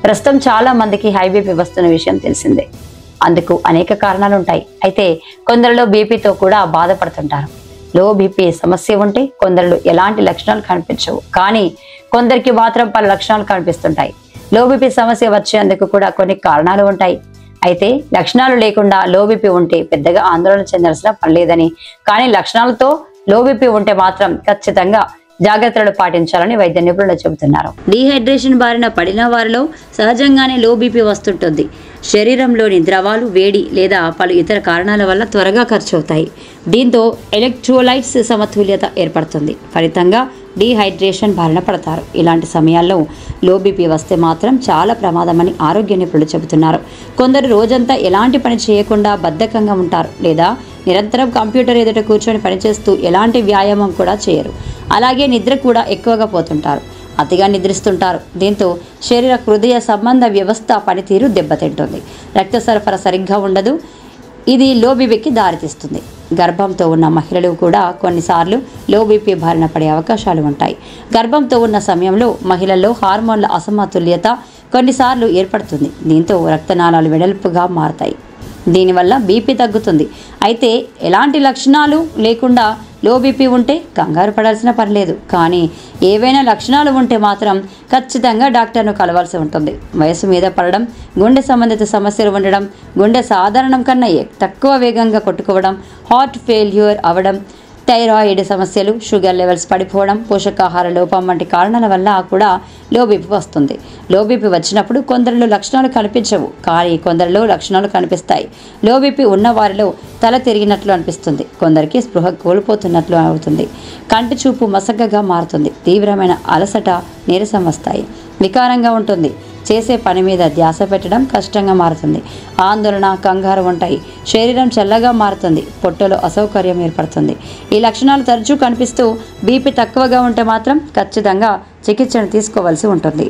ప్రస్తుతం చాలా మందికి హై బీపీ వస్తున్న విషయం తెలిసిందే. అందుకు అనేక కారణాలు ఉంటాయి. అయితే కొందరిలో బీపీతో కూడా బాధపడుతుంటారు. లో బీపీ సమస్య ఉంటే కొందరిలో ఎలాంటి లక్షణాలు కనిపించవు, కానీ కొందరికి మాత్రం పలు లక్షణాలు కనిపిస్తుంటాయి. లో బీపీ సమస్య వచ్చేందుకు కూడా కొన్ని కారణాలు ఉంటాయి. అయితే లక్షణాలు లేకుండా లో బీపీ ఉంటే పెద్దగా ఆందోళన చెందాల్సిన పని లేదని, కానీ లక్షణాలతో లో బీపీ ఉంటే మాత్రం ఖచ్చితంగా జాగ్రత్తలు పాటించాలని వైద్య నిపుణులు చెబుతున్నారు. డీహైడ్రేషన్ బారిన పడిన వారిలో సహజంగానే లో బీపీ వస్తుంటుంది. శరీరంలోని ద్రవాలు వేడి లేదా పలు ఇతర కారణాల వల్ల త్వరగా ఖర్చు అవుతాయి. దీంతో ఎలక్ట్రోలైట్స్ సమతుల్యత ఏర్పడుతుంది. ఫలితంగా డీహైడ్రేషన్ బారిన పడతారు. ఇలాంటి సమయాల్లో లో బీపీ వస్తే మాత్రం చాలా ప్రమాదమని ఆరోగ్య నిపుణులు చెబుతున్నారు. కొందరు రోజంతా ఎలాంటి పని చేయకుండా బద్ధకంగా ఉంటారు, లేదా నిరంతరం కంప్యూటర్ ఎదుట కూర్చొని పనిచేస్తూ ఎలాంటి వ్యాయామం కూడా చేయరు. అలాగే నిద్ర కూడా ఎక్కువగా పోతుంటారు, అతిగా నిద్రిస్తుంటారు. దీంతో శరీర హృదయ సంబంధ వ్యవస్థ పనితీరు దెబ్బతింటుంది. రక్త సరఫరా సరిగ్గా ఉండదు. ఇది లో బీపీకి దారితీస్తుంది. గర్భంతో ఉన్న మహిళలు కూడా కొన్నిసార్లు లో బీపీ బారిన పడే అవకాశాలు ఉంటాయి. గర్భంతో ఉన్న సమయంలో మహిళల్లో హార్మోన్ల అసమతుల్యత కొన్నిసార్లు ఏర్పడుతుంది. దీంతో రక్తనాళాలు వెడల్పుగా మారతాయి. దీనివల్ల బీపీ తగ్గుతుంది. అయితే ఎలాంటి లక్షణాలు లేకుండా లో బీపీ ఉంటే కంగారు పడాల్సిన పని లేదు, కానీ ఏవైనా లక్షణాలు ఉంటే మాత్రం ఖచ్చితంగా డాక్టర్ను కలవాల్సి ఉంటుంది. వయసు మీద పడడం, గుండె సంబంధిత సమస్యలు ఉండడం, గుండె సాధారణం కన్నా తక్కువ వేగంగా కొట్టుకోవడం, హార్ట్ ఫెయిల్యూర్ అవ్వడం, థైరాయిడ్ సమస్యలు, షుగర్ లెవెల్స్ పడిపోవడం, పోషకాహార లోపం వంటి కారణాల వల్ల కూడా లో బీపీ వస్తుంది. లో బీపీ వచ్చినప్పుడు కొందరిలో లక్షణాలు కనిపించవు, కానీ కొందరిలో లక్షణాలు కనిపిస్తాయి. లో బీపీ ఉన్న వారిలో తల తిరిగినట్లు అనిపిస్తుంది, కొందరికి స్పృహ కోల్పోతున్నట్లు అవుతుంది, కంటి చూపు మసకగా మారుతుంది, తీవ్రమైన అలసట, నీరసం వస్తాయి, వికారంగా ఉంటుంది, చేసే పని మీద ధ్యాస పెట్టడం కష్టంగా మారుతుంది, ఆందోళన, కంగారు ఉంటాయి, శరీరం చల్లగా మారుతుంది, పొట్టలో అసౌకర్యం ఏర్పడుతుంది. ఈ లక్షణాలు తరచూ కనిపిస్తూ బీపీ తక్కువగా ఉంటే మాత్రం ఖచ్చితంగా చికిత్సను తీసుకోవాల్సి ఉంటుంది.